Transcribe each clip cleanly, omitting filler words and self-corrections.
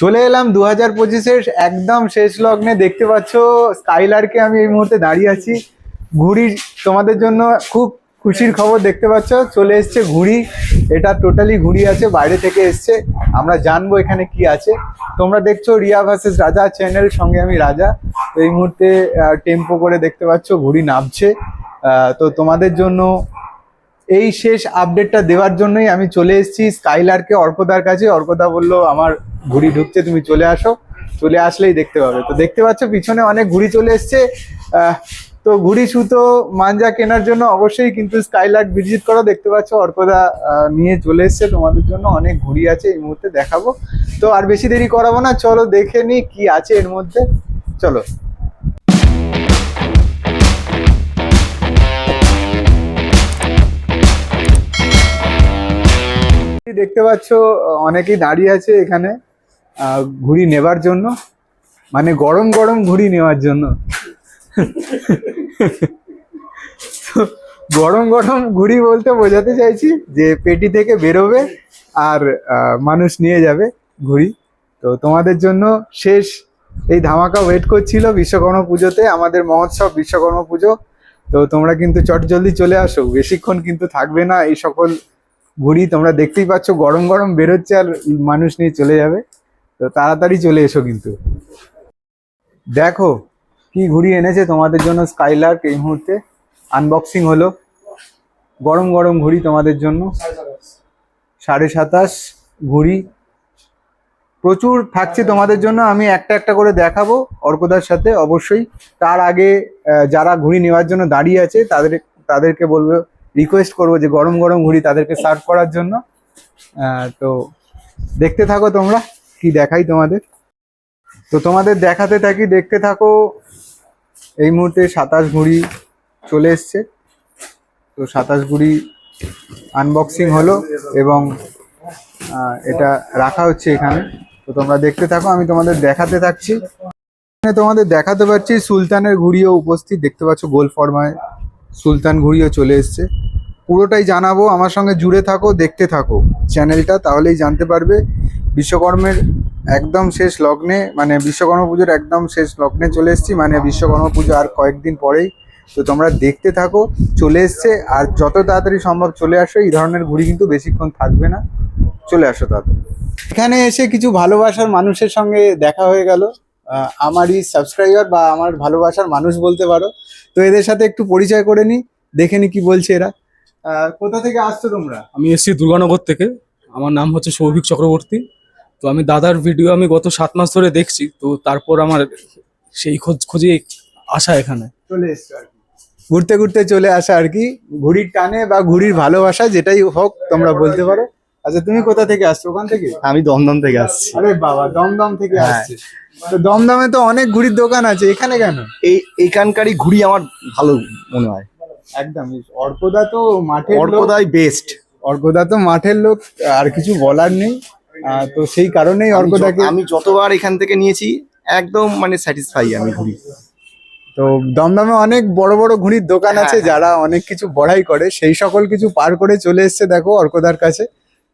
চলে এলাম 2025-এর একদম শেষ লগ্নে। দেখতে পাচ্ছ স্কাইলার্কে আমি এই মুহূর্তে দাঁড়িয়ে আছি। ঘুড়ি তোমাদের জন্য খুব খুশির খবর, দেখতে পাচ্ছ চলে এসছে ঘুড়ি। এটা টোটালি ঘুড়ি আছে, বাইরে থেকে এসছে। আমরা জানবো এখানে কি আছে। তোমরা দেখছো রিয়া ভার্সেস রাজা চ্যানেল, সঙ্গে আমি রাজা। তো এই মুহূর্তে টেম্পো করে দেখতে পাচ্ছ ঘুড়ি নামছে। তো তোমাদের জন্য এই শেষ আপডেটটা দেওয়ার জন্যই আমি চলে এসেছি স্কাইলার্কে অর্কদার কাছে। অর্কদা বললো আমার ঘুড়ি ঢুকছে, তুমি চলে আসো। চলে আসলেই দেখতে পাবে। তো দেখতে পাচ্ছ পিছনে অনেক ঘুড়ি চলে এসছে। তো ঘুড়ি সুতো মাঞ্জা কেনার জন্য অবশ্যই কিন্তু স্কাইলার্ক ভিজিট করো। দেখতে পাচ্ছ অর্কদা নিয়ে চলে এসছে তোমাদের জন্য। অনেক ঘুড়ি আছে, এই মুহূর্তে দেখাবো। তো আর বেশি দেরি করাবো না, চলো দেখে নি কি আছে এর মধ্যে। চলো। দেখতে পাচ্ছ অনেকেই দাঁড়িয়ে আছে এখানে ঘুড়ি নেবার জন্য, মানে গরম গরম ঘুড়ি নেওয়ার জন্য। গরম গরম ঘুড়ি বলতে বোঝাতে চাইছি যে পেটি থেকে বেরোবে আর মানুষ নিয়ে যাবে ঘুড়ি। তো তোমাদের জন্য শেষ এই ধামাকা ওয়েট করছিল বিশ্বকর্মা পুজোতে, আমাদের মহোৎসব বিশ্বকর্মা পুজো। তো তোমরা কিন্তু চটজলদি চলে আসো, বেশিক্ষণ কিন্তু থাকবে না। এই সকল ঘুড়ি তোমরা দেখতেই পাচ্ছ গরম গরম বেরোচ্ছে আর মানুষ নিয়ে চলে যাবে। তো তাড়াতাড়ি চলে এসো কিন্তু। দেখো কি ঘুড়ি এনেছে তোমাদের জন্য স্কাইলার্ক। এই মুহূর্তে আনবক্সিং হলো। গরম গরম ঘুড়ি তোমাদের জন্য। 27.5 ঘুড়ি প্রচুর থাকছে তোমাদের জন্য। আমি একটা একটা করে দেখাবো অর্কদার সাথে অবশ্যই। তার আগে যারা ঘুড়ি নেওয়ার জন্য দাঁড়িয়ে আছে তাদেরকে বলবো, রিকোয়েস্ট করবো যে গরম গরম ঘুড়ি তাদেরকে সার্ভ করার জন্য। তো দেখতে থাকো তোমরা কি দেখাই তোমাদের। তো তোমাদের দেখাতে থাকি, দেখতে থাকো। এই মুহূর্তে 27 ঘুড়ি চলে এসছে। তো 27 ঘুড়ি আনবক্সিং হলো এবং এটা রাখা হচ্ছে এখানে। তো তোমরা দেখতে থাকো, আমি তোমাদের দেখাতে থাকছি। তোমাদের দেখাতে পারছি সুলতানের ঘুড়িও উপস্থিত। দেখতে পাচ্ছ গোল ফরমায় সুলতান ঘুড়িও চলে এসছে। পুরোটাই জানাবো, আমার সঙ্গে জুড়ে থাকো, দেখতে থাকো চ্যানেলটা, তাহলেই জানতে পারবে। বিশ্বকর্মের একদম শেষ লগ্নে, মানে বিশ্বকর্মা পুজোর একদম শেষ লগ্নে চলে এসেছি, মানে বিশ্বকর্মা পুজো আর কয়েকদিন পরেই। তো তোমরা দেখতে থাকো, চলে এসছে। আর যত তাড়াতাড়ি সম্ভব চলে আসো, এই ধরনের ঘুড়ি কিন্তু বেশিক্ষণ থাকবে না, চলে আসো তাড়াতাড়ি। এখানে এসে কিছু ভালোবাসার মানুষের সঙ্গে দেখা হয়ে গেল, আমারই সাবস্ক্রাইবার বা আমার ভালোবাসার মানুষ বলতে পারো। তো এদের সাথে একটু পরিচয় করে নি, দেখে নি কি বলছে এরা। কোথা থেকে আসছো তোমরা? আমি এসেছি দুর্গানগর থেকে। আমার নাম হচ্ছে সৌভিক চক্রবর্তী। তো আমি দাদার ভিডিও আমি গত 7 মাস ধরে দেখছি। তো তারপর আমার সেই খোঁজে আসা এখানে চলে এসছো আর কি, ঘুরতে ঘুরতে চলে আসা আর কি। ঘুড়ির টানে বা ঘুড়ির ভালোবাসা যেটাই হোক তোমরা বলতে পারো। আচ্ছা তুমি কোথা থেকে আসছো? ওখান থেকে? আমি দমদম থেকে আসছি। আরে বাবা, দমদম থেকে হ্যাঁ। আসছে। তো দমদমে তো অনেক ঘুড়ির দোকান আছে, এখানে কেন? এইখানকারই ঘুড়ি আমার ভালো মনে হয়। একদম, অর্কদা তো মাঠের লোক। অর্কদাই বেস্ট। অর্কদা তো মাঠের লোক, আর কিছু বলার নেই। তো সেই কারণেই অর্কদাকে আমি যতবার এখান থেকে নিয়েছি একদম মানে স্যাটিসফাই আমি ঘুড়ি। তো দমদমে অনেক বড় বড় ঘুড়ির দোকান আছে, হ্যাঁ। যারা অনেক কিছু বড়াই করে, সেই সকল কিছু পার করে চলে এসছে দেখো অর্কদার কাছে।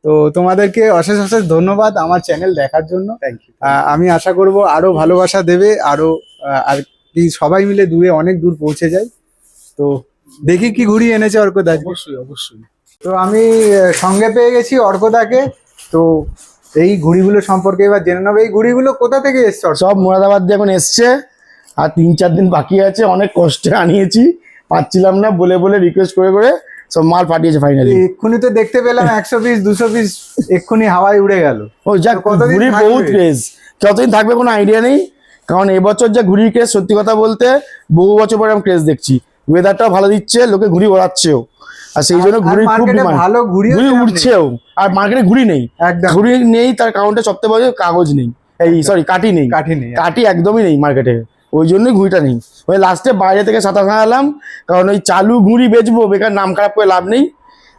তো তোমাদেরকে অশেষ অশেষ ধন্যবাদ আমার চ্যানেল দেখার জন্য। Thank you. আমি আশা করব আরো ভালোবাসা দেবে, আরো আর কি সবাই মিলে দূরে অনেক দূর পৌঁছে যায়। তো দেখি কি ঘুড়ি এনেছে অর্কদা। অবশ্যই অবশ্যই। তো আমি সঙ্গে পেয়ে গেছি অর্কদাকে। তো এই ঘুড়িগুলো সম্পর্কে এবার জেনে নেবো। এই ঘুড়িগুলো কোথা থেকে এসছে? সব মুরাদাবাদ দিয়ে এখন এসছে, আর 3-4 দিন বাকি আছে। অনেক কষ্টে আনিয়েছি, পাচ্ছিলাম না, বলে বলে রিকোয়েস্ট করে করে সব মাল পাঠিয়েছে ফাইনালি। এক্ষুনি তো দেখতে পেলাম 100 পিস 200 পিস এক্ষুনি হাওয়ায় উড়ে গেল। ও যাক, তো কতদিন ঘুড়ির থাকবে? বহুত ক্রেজ। কতদিন থাকবে কোনো আইডিয়া নেই, কারণ এবছর যে ঘুড়ির ক্রেজ, সত্যি কথা বলতে বহু বছর পরে আমি ক্রেজ দেখছি। ওয়েদারটাও ভালো দিচ্ছে, লোকে ঘুড়ি ওড়াচ্ছেও, আর সেই জন্য আর ঘুড়ির খুব মার্কেটে ডিমান্ড। ভালো ঘুড়িও ঘুড়ি তেমন নেই। উঠছেও, আর মার্কেটে ঘুড়ি নেই। একদম ঘুড়ি নেই, তার কারণটা সবথেকে বড় কাগজ নেই, এই সরি কাঠি নেই। কাঠি নেই। কাঠি একদমই নেই মার্কেটে, ওই জন্যই ঘুড়িটা নেই। ওই লাস্টে বাইরে থেকে 27 আনলাম, কারণ ওই চালু ঘুড়ি বেচবো, বেকার নাম খারাপ করে লাভ নেই,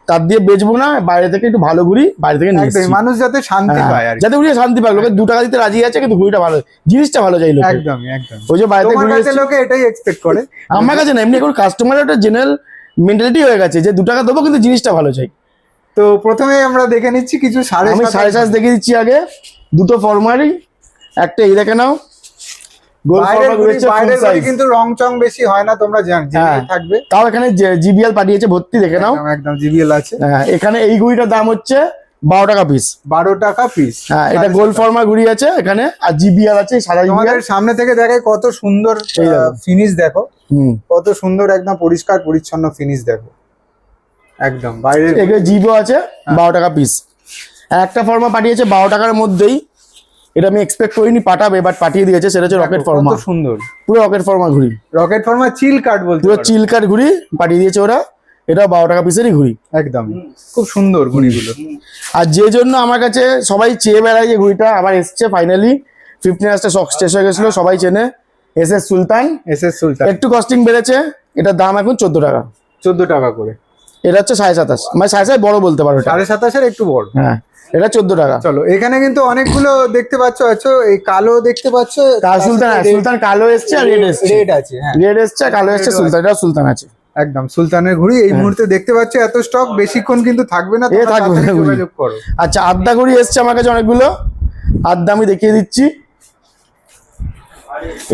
তার দিয়ে বেচবো না। বাইরে থেকে একটু ভালো ঘুড়ি বাইরে থেকে নিয়ে একদম, এসেছি। মানুষ যাতে শান্তি পায় আর কি। যাতে ঘুড়ি শান্তি পায়, লোকে 2 টাকা দিতে রাজি আছে, কিন্তু ঘুড়িটা ভালো, জিনিসটা ভালো চাই লোকে। একদমই একদম, ওই যে বাইরে থেকে তোমার ঘুড়ি কাছে এসেছি। লোকে এটাই এক্সপেক্ট করে। আমার কাছে না, এমনি এখন কাস্টমারের একটা জেনারেল মেন্টালিটি হয়ে গেছে যে 2 টাকা দেবো কিন্তু জিনিসটা ভালো চাই। তো প্রথমে আমরা দেখে নিচ্ছি কিছু আমি 7.5 দেখে দিচ্ছি আগে। দুটো ফরমারি একটা এই দেখে নাও, গোল বাইরের ফর্মা ঘড়ি ঘুরেছে full বাইরের ঘড়ি size। কিন্তু রং চং বেশি হয় না, তোমরা হ্যাঁ। থাকবে। তাও এখানে জিবিএল পাঠিয়েছে ভর্তি, দেখে নাও। একদম একদম জিবিএল আছে। হ্যাঁ, এখানে এই ঘুড়িটার দাম হচ্ছে 12 টাকা পিস। 12 টাকা পিস। হ্যাঁ, এটা গোল ফর্মা ঘুড়ি আছে এখানে, আর জিবিএল আছে, সাদা তোমাদের জিবিএল। সামনে থেকে দেখায় কত সুন্দর এই দেখো। ফিনিশ দেখো, হুম, কত সুন্দর একদম পরিষ্কার পরিচ্ছন্ন ফিনিশ দেখো একদম বাইরের। এখানে জিবো আছে 12 টাকা পিস। একটা ফর্মা পাঠিয়েছে 12 টাকার মধ্যেই, এটা আমি এক্সপেক্ট করিনি পাঠাবে, বাট পাঠিয়ে দিয়েছে। সেটা হচ্ছে রকেট ফর্মা, কত সুন্দর পুরো রকেট ফর্মা ঘুড়ি, রকেট ফর্মা চিল কাট বলতে পুরো পারো। চিলকার ঘুড়ি পাঠিয়ে দিয়েছে ওরা। এটা 12 টাকা পিসেরই ঘুড়ি। একদম খুব সুন্দর ঘুড়িগুলো। আর যে জন্য আমার কাছে সবাই চেয়ে বেড়ায় যে ঘুড়িটা আবার এসছে ফাইনালি, 15 আসটা শেষ হয়ে গেছিলো, সবাই চেনে। এসএস সুলতান, এসএস সুলতান একটু কস্টিং বেড়েছে, এটার দাম এখন 14 টাকা। 14 টাকা করে। এটা হচ্ছে 27.5, মানে 27.5 বড় বলতে পারো এটা। 27.5 একটু বড়। হ্যাঁ, এটা 14 টাকা। চলো, এখানে কিন্তু অনেকগুলো দেখতে পাচ্ছ, এই কালো দেখতে পাচ্ছ, সুলতান কালো এসছে আর রেড এসছে, রেড আছে। হ্যাঁ রেড এসছে কালো এসছে, Red ও সুলতান, এটা সুলতান আছে। একদম সুলতানের ঘুড়ি এই মুহূর্তে দেখতে পাচ্ছ। এত স্টক বেশিক্ষণ কিন্তু থাকবে না, তোমরা থাকবে না তাড়াতাড়ি ঘুড়ি। যোগাযোগ করো। আচ্ছা, আদ্যা ঘুড়ি এসছে আমার কাছে অনেকগুলো, আদ্যা আমি দেখিয়ে দিচ্ছি।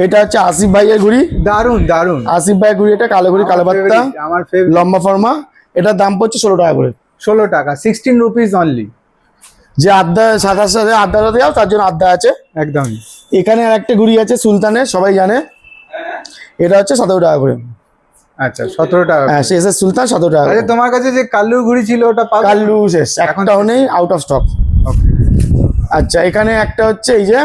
এটা হচ্ছে আসিফ ভাইয়ের ঘুড়ি, দারুন দারুন। আসিফ ভাইয়ের ঘুড়ি, এটা কালো ঘুড়ি, কালো পাত্তা, আমার ফেভারিট। লম্বা ফর্মা। এটার দাম পড়ছে 16 টাকা করে। 16 টাকা, 16 রুপিস অনলি। যে আদ্যা সাতার সাথে আদ্যাটা যাও, তার জন্য আদ্যা আছে। একদমই। এখানে আর একটা ঘুড়ি আছে সুলতানের, সবাই জানে। এটা হচ্ছে 17 টাকা করে। আচ্ছা 17 টাকা। হ্যাঁ, শেষ সুলতান 17 টাকা আচ্ছা করে। তোমার কাছে যে কাল্লুর ঘুড়ি ছিল ওটা পাবে? কাল্লু শেষ, একটাও নেই, আউট অফ স্টক। ওকে। আচ্ছা, এখানে একটা হচ্ছে এই যে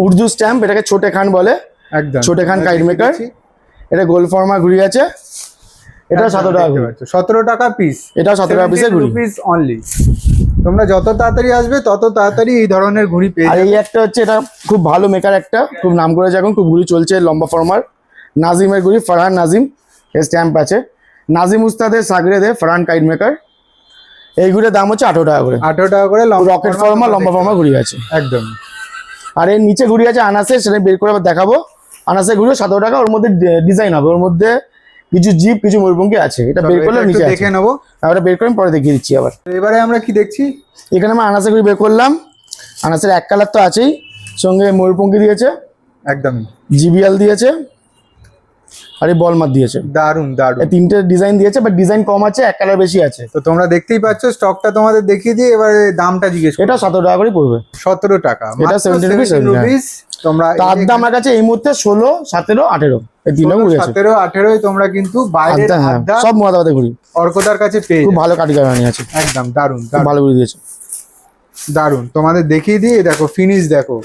উর্দু স্ট্যাম্প, এটাকে ছোটে খান বলে, একদম ছোটে খান কাইট মেকার। এটা গোল ফর্মা ঘুড়ি আছে, এটা 17 টাকা ঘুড়ি। 17 টাকা পিস। এটাও 17 টাকা পিসের ঘুড়ি। Rupees only. তোমরা যত তাড়াতাড়ি আসবে তত তাড়াতাড়ি এই ধরনের ঘুড়ি পেয়ে আর যাবে। এই একটা হচ্ছে, এটা খুব ভালো মেকার, একটা খুব নাম করেছে এখন, খুব ঘুড়ি চলছে লম্বা ফর্মার, নাজিমের ঘুড়ি, ফারহান নাজিম এর স্ট্যাম্প আছে। নাজিম উস্তাদের সাগরেদে ফারহান কাইট মেকার। এই ঘুড়ির দাম হচ্ছে 18 টাকা করে। 18 টাকা করে রকেট ফর্মা, লম্বা ফর্মা ঘুড়ি আছে। একদম। আর এর নিচে ঘুড়ি আছে আনাসের, সেটা বের করে আবার দেখাবো। আনাসের ঘুড়ি 17 টাকা, ওর মধ্যে ডিজাইন হবে, ওর মধ্যে কিছু জিপ কিছু ময়ূরপঙ্খী আছে। এটা বের করলে নিচে আছে, দেখে নেবো। আমরা বের করে আমি পরে দেখিয়ে দিচ্ছি আবার। এবারে আমরা কি দেখছি? এখানে আমরা আনাসের ঘুড়ি বের করলাম। আনাসের এক কালার তো আছেই, সঙ্গে ময়ূরপঙ্খী দিয়েছে, একদমই জিবিএল দিয়েছে, আর এই বলমার দিয়েছে। দারুন দারুন। এই তিনটে ডিজাইন দিয়েছে, বাট ডিজাইন কম আছে, এক কালার বেশি আছে। তো তোমরা দেখতেই পাচ্ছ, স্টকটা তোমাদের দেখিয়ে দিয়ে এবারে দামটা জিজ্ঞেস করো। এটা 17 টাকা করে পড়বে। 17 টাকা, এটা 70 রুপিস। রুপিস। তোমরা তার দাম আমার কাছে এই মুহূর্তে 16, 17, 18 এই তিনটা ঘুড়ি আছে। 17, 18 তোমরা কিন্তু বাইরের আদ্যা, হ্যাঁ, আদ্যা সব মোয়াদাবাদের ঘুড়ি, অর্কদার কাছে পেয়ে খুব যাবে। ভালো কাটিকারানি আছে, একদম দারুন খুব ভালো ঘুড়ি দিয়েছে। দারুন। তোমাদের দেখিয়ে দিয়ে দেখো ফিনিশ দেখো,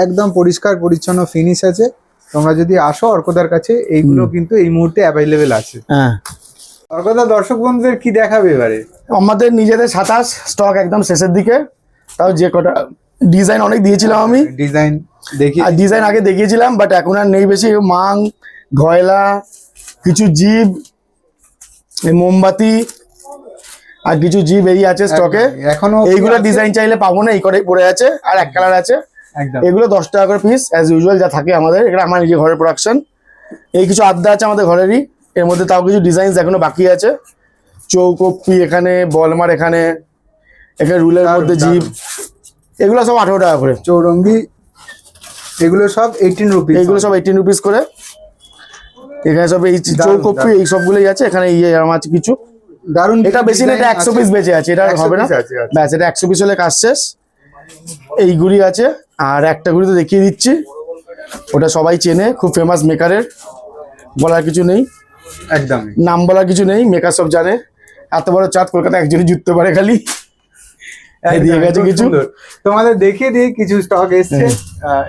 একদম পরিষ্কার পরিচ্ছন্ন ফিনিশ আছে। তোমরা যদি আসো অর্কদার কাছে, এইগুলো কিন্তু এই মুহূর্তে অ্যাভেলেবেল আছে। হ্যাঁ, অর্কদা দর্শক বন্ধুদের কি দেখাবে এবারে? আমাদের নিজেদের 27 স্টক একদম শেষের দিকে, তাও যে কটা ডিজাইন অনেক দিয়েছিলাম আমি, ডিজাইন দেখি। আর ডিজাইন আগে দেখিয়েছিলাম, বাট এখন আর নেই বেশি। মাং, গয়লা, কিছু জিব, এই মোমবাতি, আর কিছু জিব এই আছে স্টকে। এখনো এইগুলো আছে? ডিজাইন চাইলে পাবো না, এই কটাই পড়ে আছে, আর এক কালার আছে। একদম। এগুলো 10 টাকা করে পিস, অ্যাজ ইউজুয়াল যা থাকে আমাদের। এটা আমার নিজের ঘরের প্রোডাকশন। এই কিছু আড্ডা আছে আমাদের ঘরেরই, এর মধ্যে তাও কিছু ডিজাইন এখনো বাকি আছে। চৌকপ্পি এখানে, বলমার এখানে, এখানে রুলের দারুন, মধ্যে জিপ, এগুলো সব 18 টাকা করে। চৌরঙ্গি এগুলো সব 18 রুপিস। এইগুলো সব 18 রুপিস করে। এখানে সব এই চৌকপ্পি এই সবগুলোই আছে। এখানে ইয়ে আমার আছে কিছু। দারুন। এটা বেশি না, এটা 100 পিস বেঁচে আছে, এটা 100 হবে না। piece আছে, আচ্ছা। ব্যাস, এটা 100 পিস হলে কাজ শেষ। এই ঘুড়ি আছে, আর একটা ঘুড়ি তো দেখিয়ে দিচ্ছি, ওটা সবাই চেনে, খুব ফেমাস মেকারের, বলার কিছু নেই, একদম। নাম বলার কিছু নেই, মেকার সব জানে। এত বড় চাঁদ কলকাতা একজনই জুটতে পারে খালি। এই দিয়ে গেছে খুব কিছু। সুন্দর। তোমাদের দেখিয়ে দিয়ে কিছু স্টক এসছে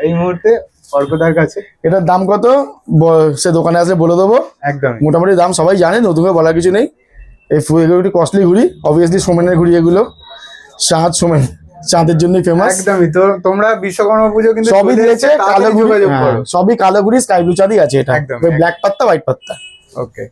এই মুহূর্তে অর্কদার কাছে। এটার দাম কত সে দোকানে আসলে বলে দেবো। একদম। মোটামুটি দাম সবাই জানে, নতুন করে বলার কিছু নেই। এই এগুলো একটু কস্টলি ঘুড়ি, অবভিয়াসলি সোমেনের ঘুড়ি এগুলো, সোমেন চাঁদের জন্যই ফেমাস। একদমই। তো তোমরা বিশ্বকর্মা পুজো কিন্তু সবই চলে দিয়েছে, এসেছে, কালো তাড়াতাড়ি ঘুড়ি, যোগাযোগ হ্যাঁ, করো। সবই কালো ঘুড়ি, স্কাই ব্লু চাঁদই আছে। এটা একদম, ব্ল্যাক পাত্তা, হোয়াইট পাত্তা। ওকে।